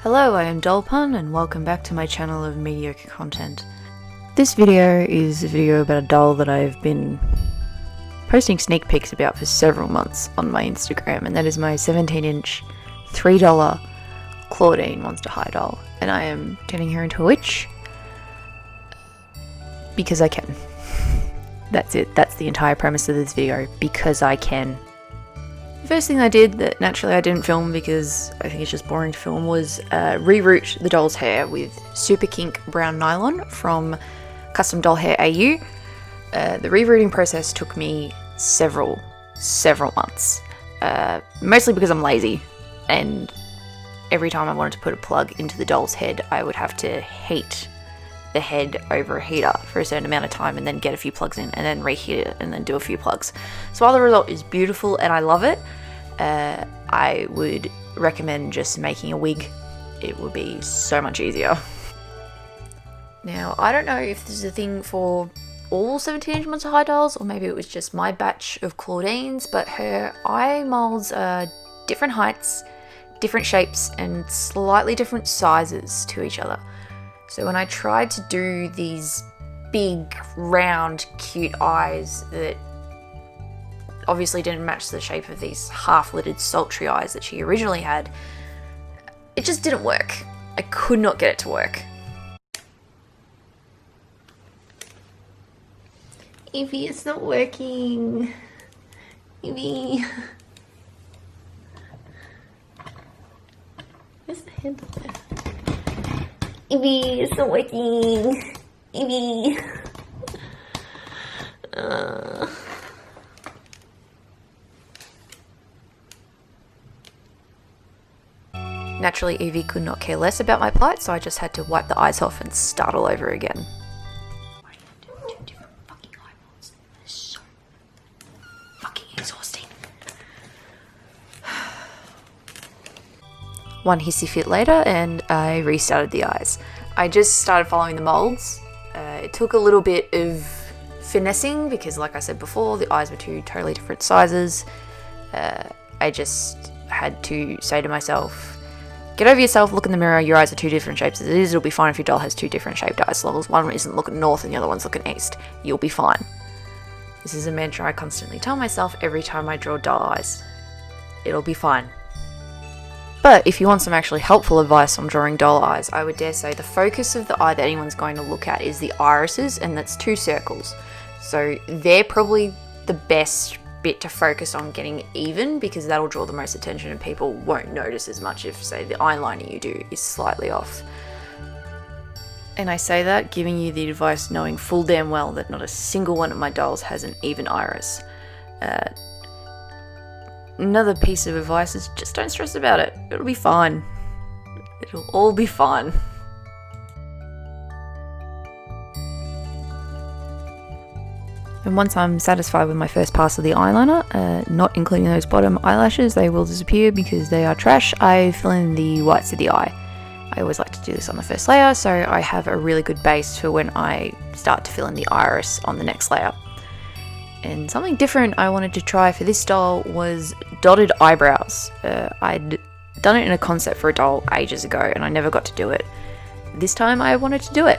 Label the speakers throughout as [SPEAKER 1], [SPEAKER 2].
[SPEAKER 1] Hello, I am Dollpun and welcome back to my channel of mediocre content. This video is a video about a doll that I've been posting sneak peeks about for several months on my Instagram, and that is my 17-inch $3 Claudine Monster High doll. And I am turning her into a witch because I can. That's it. That's the entire premise of this video, because I can. The first thing I did that naturally I didn't film because I think it's just boring to film was reroot the doll's hair with Super Kink Brown Nylon from Custom Doll Hair AU. The rerouting process took me several months, mostly because I'm lazy, and every time I wanted to put a plug into the doll's head I would have to heat the head over a heater for a certain amount of time and then get a few plugs in and then reheat it and then do a few plugs. So while the result is beautiful and I love it, I would recommend just making a wig. It would be so much easier. Now, I don't know if this is a thing for all 17-inch Monster High dolls, or maybe it was just my batch of Claudines, but her eye molds are different heights, different shapes, and slightly different sizes to each other. So when I tried to do these big, round, cute eyes that obviously didn't match the shape of these half-lidded sultry eyes that she originally had, it just didn't work. I could not get it to work. Evie, it's not working. Evie. Where's the handle there? Evie, it's not working. Evie. Naturally, Evie could not care less about my plight, so I just had to wipe the eyes off and start all over again. Why do you have to do 2 different fucking eyeballs? That is so fucking exhausting. One hissy fit later and I restarted the eyes. I just started following the molds. It took a little bit of finessing because, like I said before, the eyes were 2 totally different sizes. I just had to say to myself, get over yourself, look in the mirror, your eyes are 2 different shapes as it is, it'll be fine if your doll has 2 different shaped eyes, as long as one isn't looking north and the other one's looking east. You'll be fine. This is a mantra I constantly tell myself every time I draw doll eyes. It'll be fine. But if you want some actually helpful advice on drawing doll eyes, I would dare say the focus of the eye that anyone's going to look at is the irises, and that's 2 circles. So they're probably the best bit to focus on getting even, because that'll draw the most attention and people won't notice as much if, say, the eyeliner you do is slightly off. And I say that giving you the advice knowing full damn well that not a single one of my dolls has an even iris. Another piece of advice is just don't stress about it. It'll be fine. It'll all be fine. And once I'm satisfied with my first pass of the eyeliner, not including those bottom eyelashes, they will disappear because they are trash, I fill in the whites of the eye. I always like to do this on the first layer, so I have a really good base for when I start to fill in the iris on the next layer. And something different I wanted to try for this doll was dotted eyebrows. I'd done it in a concept for a doll ages ago and I never got to do it. This time I wanted to do it.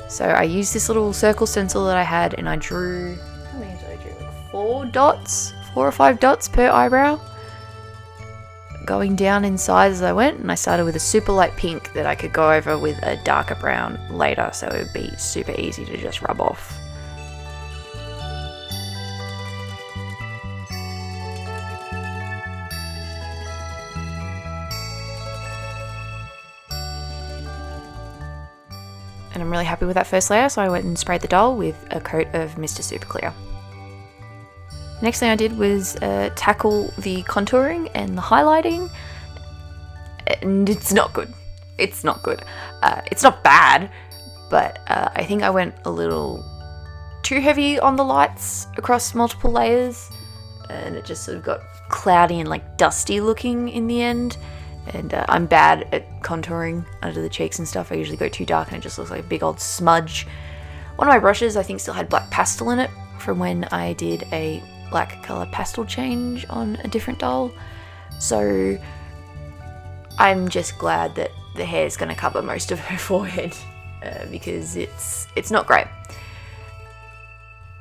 [SPEAKER 1] So I used this little circle stencil that I had and I drew, how many did I drew? Like 4 or 5 dots per eyebrow, going down in size as I went, and I started with a super light pink that I could go over with a darker brown later, so it would be super easy to just rub off. And I'm really happy with that first layer, so I went and sprayed the doll with a coat of Mr. Super Clear. The next thing I did was tackle the contouring and the highlighting, and it's not good. It's not good. It's not bad, but I think I went a little too heavy on the lights across multiple layers, and it just sort of got cloudy and like dusty looking in the end. And I'm bad at contouring under the cheeks and stuff. I usually go too dark and it just looks like a big old smudge. One of my brushes I think still had black pastel in it from when I did a black colour pastel change on a different doll. So I'm just glad that the hair is going to cover most of her forehead because it's not great.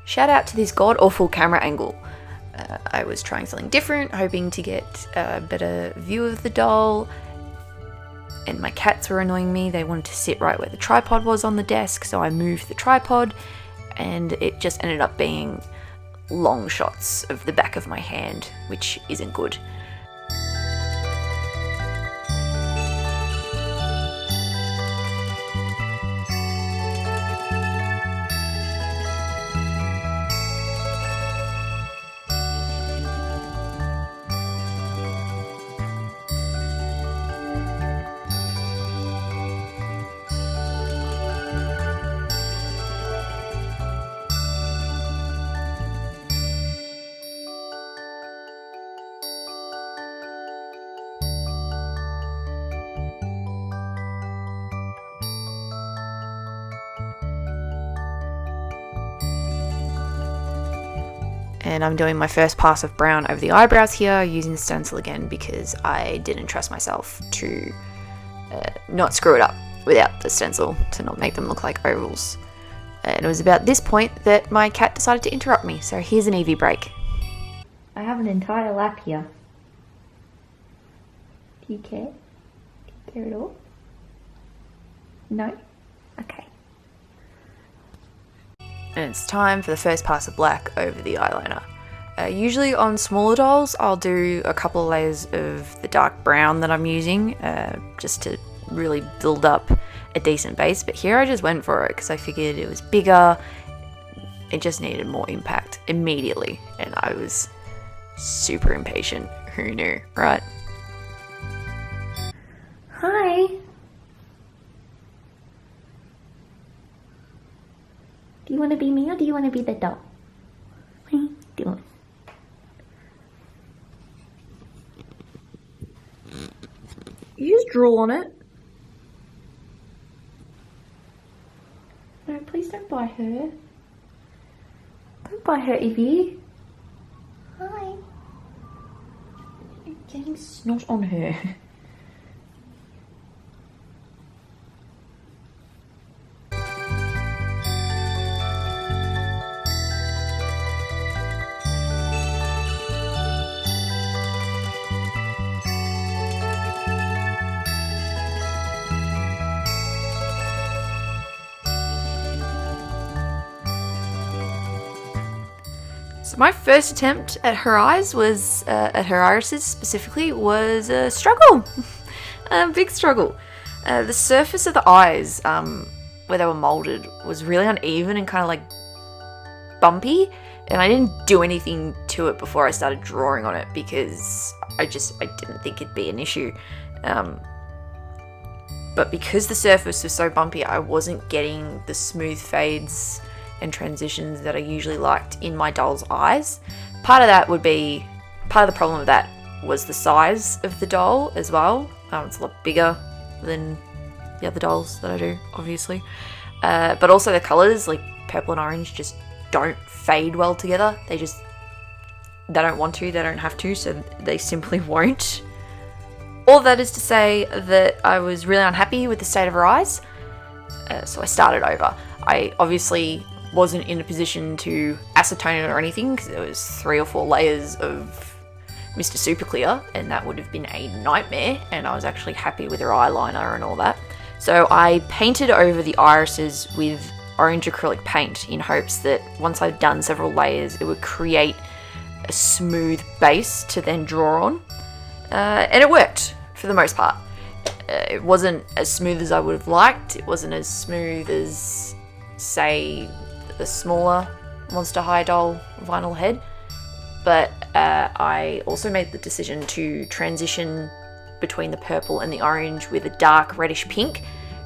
[SPEAKER 1] Shout out to this god-awful camera angle. I was trying something different, hoping to get a better view of the doll, and my cats were annoying me. They wanted to sit right where the tripod was on the desk, so I moved the tripod, and it just ended up being long shots of the back of my hand, which isn't good. And I'm doing my first pass of brown over the eyebrows here, using the stencil again because I didn't trust myself to not screw it up without the stencil, to not make them look like ovals. And it was about this point that my cat decided to interrupt me, so here's an Evie break.
[SPEAKER 2] I have an entire lap here. Do you care? Do you care at all? No? Okay.
[SPEAKER 1] And it's time for the first pass of black over the eyeliner. Usually on smaller dolls, I'll do a couple of layers of the dark brown that I'm using, just to really build up a decent base. But here I just went for it because I figured it was bigger. It just needed more impact immediately, and I was super impatient. Who knew, right?
[SPEAKER 2] Hi. Do you want to be me or do you want to be the doll? What are you doing?
[SPEAKER 1] You just draw on it.
[SPEAKER 2] No, please don't buy her. Don't buy her, Evie. Hi. You're getting snot on her.
[SPEAKER 1] So my first attempt at her eyes was, at her irises specifically, was a struggle. A big struggle. The surface of the eyes, where they were molded, was really uneven and kind of like bumpy, and I didn't do anything to it before I started drawing on it because I didn't think it'd be an issue. But because the surface was so bumpy, I wasn't getting the smooth fades and transitions that I usually liked in my doll's eyes. Part of the problem with that was the size of the doll as well. It's a lot bigger than the other dolls that I do, obviously. But also the colours, like purple and orange, just don't fade well together. They don't want to, they don't have to, so they simply won't. All that is to say that I was really unhappy with the state of her eyes, so I started over. I obviously wasn't in a position to acetone it or anything because there was 3 or 4 layers of Mr. Super Clear, and that would have been a nightmare, and I was actually happy with her eyeliner and all that. So I painted over the irises with orange acrylic paint in hopes that once I'd done several layers, it would create a smooth base to then draw on. And it worked for the most part. It wasn't as smooth as I would have liked. It wasn't as smooth as, say, the smaller Monster High doll vinyl head. But I also made the decision to transition between the purple and the orange with a dark reddish pink.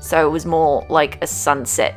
[SPEAKER 1] So it was more like a sunset.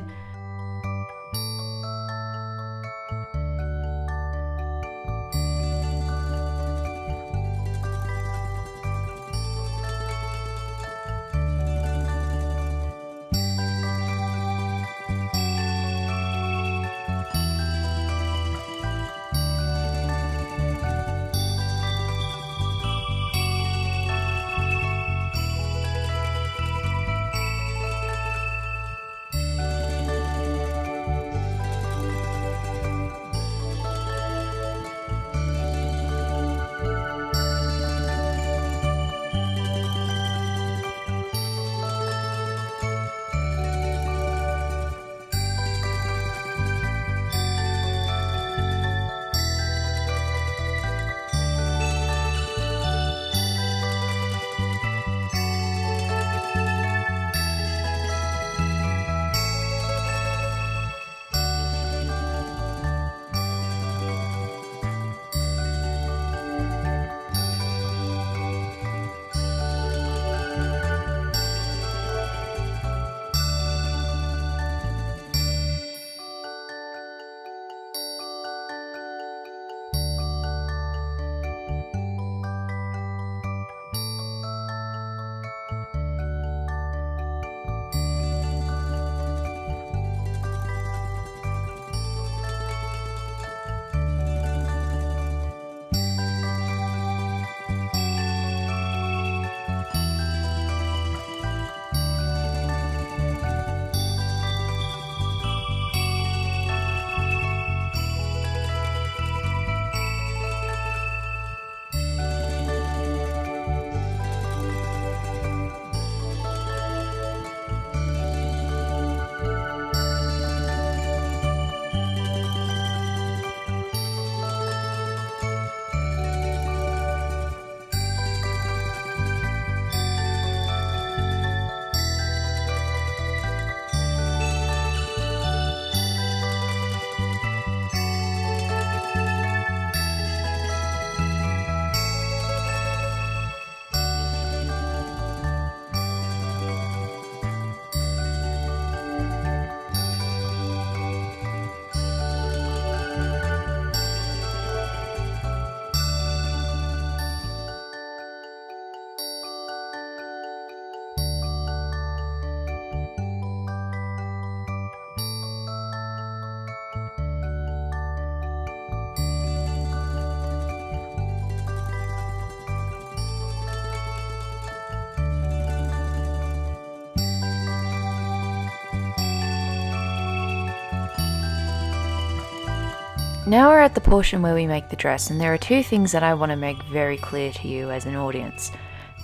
[SPEAKER 1] Now we're at the portion where we make the dress, and there are two things that I want to make very clear to you as an audience.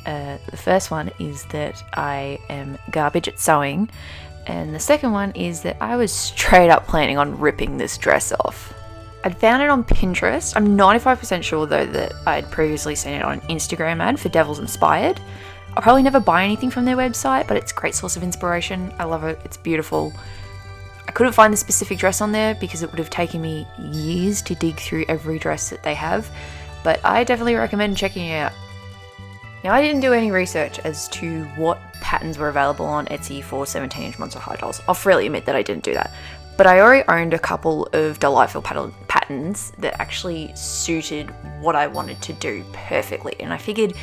[SPEAKER 1] The first one is that I am garbage at sewing, and the second one is that I was straight up planning on ripping this dress off. I'd found it on Pinterest. I'm 95% sure though that I'd previously seen it on an Instagram ad for Devils Inspired. I'll probably never buy anything from their website, but it's a great source of inspiration. I love it. It's beautiful. I couldn't find the specific dress on there because it would have taken me years to dig through every dress that they have, but I definitely recommend checking it out. Now, I didn't do any research as to what patterns were available on Etsy for 17-inch Monster High dolls. I'll freely admit that I didn't do that. But I already owned a couple of delightful patterns that actually suited what I wanted to do perfectly. And I figured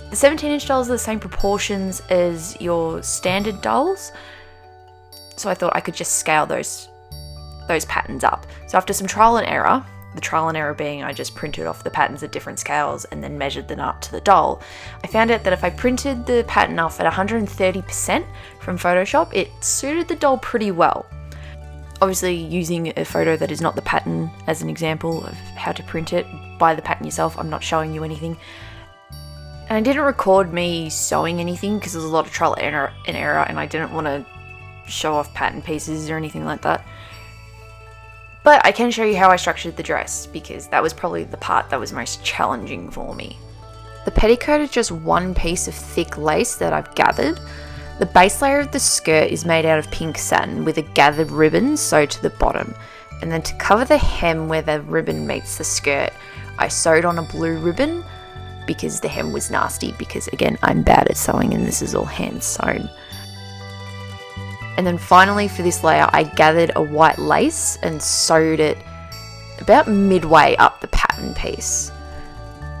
[SPEAKER 1] the 17-inch dolls are the same proportions as your standard dolls, so I thought I could just scale those patterns up. So after some trial and error, the trial and error being I just printed off the patterns at different scales and then measured them up to the doll, I found out that if I printed the pattern off at 130% from Photoshop, it suited the doll pretty well. Obviously, using a photo that is not the pattern as an example of how to print it, buy the pattern yourself. I'm not showing you anything. And I didn't record me sewing anything because there's a lot of trial and error, and I didn't want to show off pattern pieces or anything like that. But I can show you how I structured the dress, because that was probably the part that was most challenging for me. The petticoat is just one piece of thick lace that I've gathered. The base layer of the skirt is made out of pink satin with a gathered ribbon sewed to the bottom. And then to cover the hem where the ribbon meets the skirt, I sewed on a blue ribbon because the hem was nasty, because again, I'm bad at sewing and this is all hand sewn. And then finally for this layer, I gathered a white lace and sewed it about midway up the pattern piece.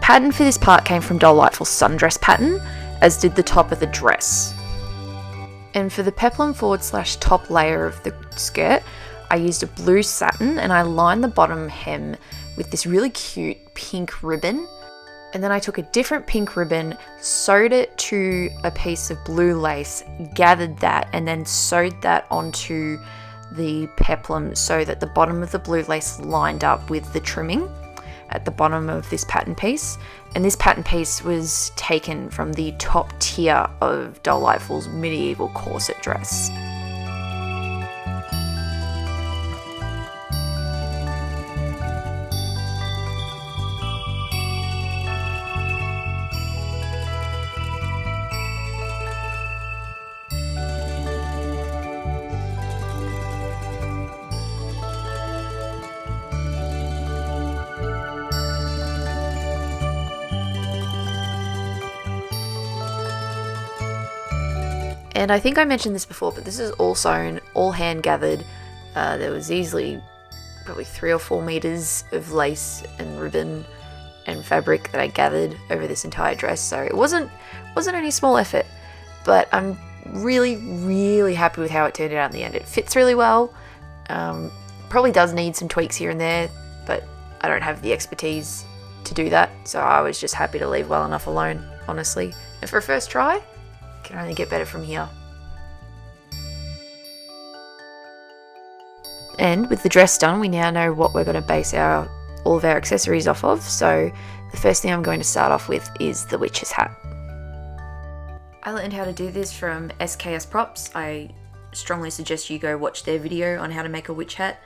[SPEAKER 1] Pattern for this part came from Delightful Sundress Pattern, as did the top of the dress. And for the peplum / top layer of the skirt, I used a blue satin and I lined the bottom hem with this really cute pink ribbon. And then I took a different pink ribbon, sewed it to a piece of blue lace, gathered that, and then sewed that onto the peplum so that the bottom of the blue lace lined up with the trimming at the bottom of this pattern piece. And this pattern piece was taken from the top tier of Delightful's medieval corset dress. And I think I mentioned this before, but this is all sewn, all hand gathered. There was easily probably 3 or 4 meters of lace and ribbon and fabric that I gathered over this entire dress. So it wasn't any small effort, but I'm really, really happy with how it turned out in the end. It fits really well. Probably does need some tweaks here and there, but I don't have the expertise to do that. So I was just happy to leave well enough alone, honestly. And for a first try, can only get better from here. And with the dress done, we now know what we're going to base all of our accessories off of. So the first thing I'm going to start off with is the witch's hat. I learned how to do this from SKS Props. I strongly suggest you go watch their video on how to make a witch hat.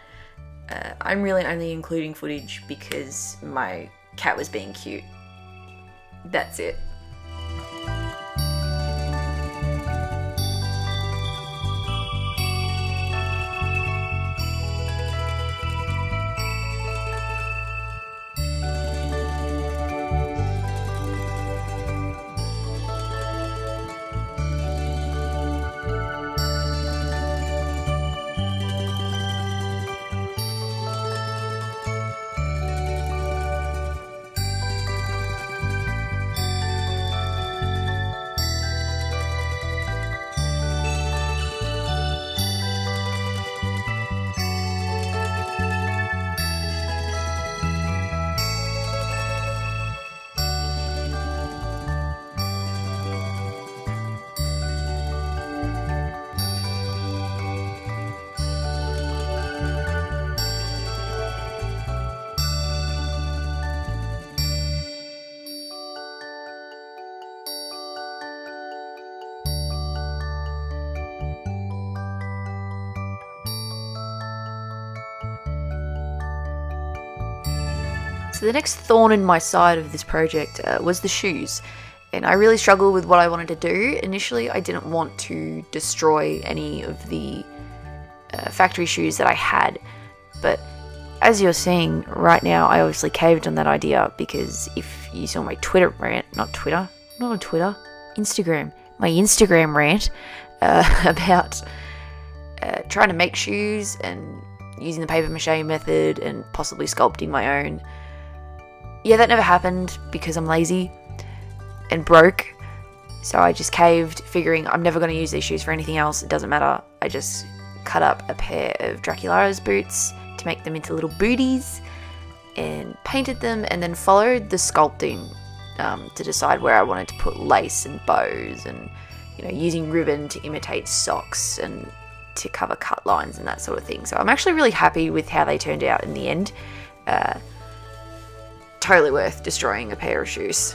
[SPEAKER 1] I'm really only including footage because my cat was being cute. That's it. So the next thorn in my side of this project was the shoes. And I really struggled with what I wanted to do. Initially, I didn't want to destroy any of the factory shoes that I had. But as you're seeing right now, I obviously caved on that idea, because if you saw my Twitter rant, Instagram, my Instagram rant about trying to make shoes and using the paper mache method and possibly sculpting my own. Yeah, that never happened because I'm lazy and broke. So I just caved, figuring I'm never going to use these shoes for anything else. It doesn't matter. I just cut up a pair of Dracula's boots to make them into little booties and painted them, and then followed the sculpting to decide where I wanted to put lace and bows, and using ribbon to imitate socks and to cover cut lines and that sort of thing. So I'm actually really happy with how they turned out in the end. Totally worth destroying a pair of shoes.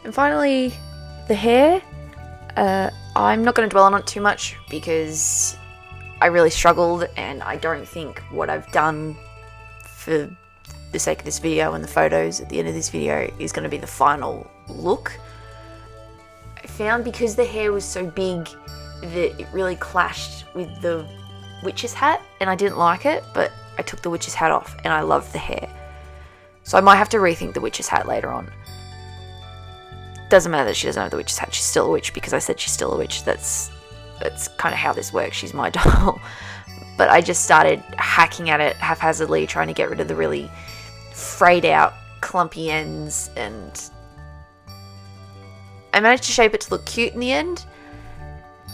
[SPEAKER 1] And finally, the hair. I'm not going to dwell on it too much because I really struggled, and I don't think what I've done for the sake of this video and the photos at the end of this video is going to be the final look. I found because the hair was so big that it really clashed with the witch's hat, and I didn't like it, but I took the witch's hat off and I loved the hair. So I might have to rethink the witch's hat later on. Doesn't matter that she doesn't have the witch's hat, she's still a witch because I said she's still a witch. That's kind of how this works. She's my doll. But I just started hacking at it haphazardly, trying to get rid of the really frayed out, clumpy ends, and I managed to shape it to look cute in the end.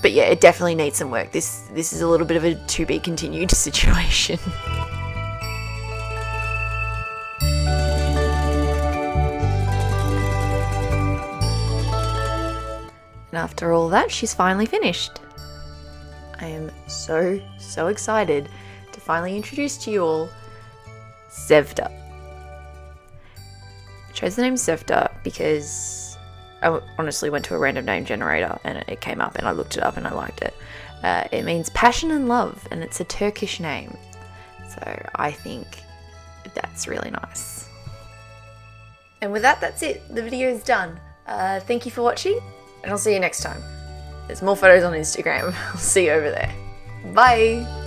[SPEAKER 1] But yeah, it definitely needs some work. This is a little bit of a to be continued situation. And after all that, she's finally finished. I am so excited to finally introduce to you all Sevda. I chose the name Sevda because I honestly went to a random name generator and it came up, and I looked it up and I liked it. It means passion and love, and it's a Turkish name. So I think that's really nice. And with that, that's it. The video is done. Thank you for watching, and I'll see you next time. There's more photos on Instagram. I'll see you over there. Bye!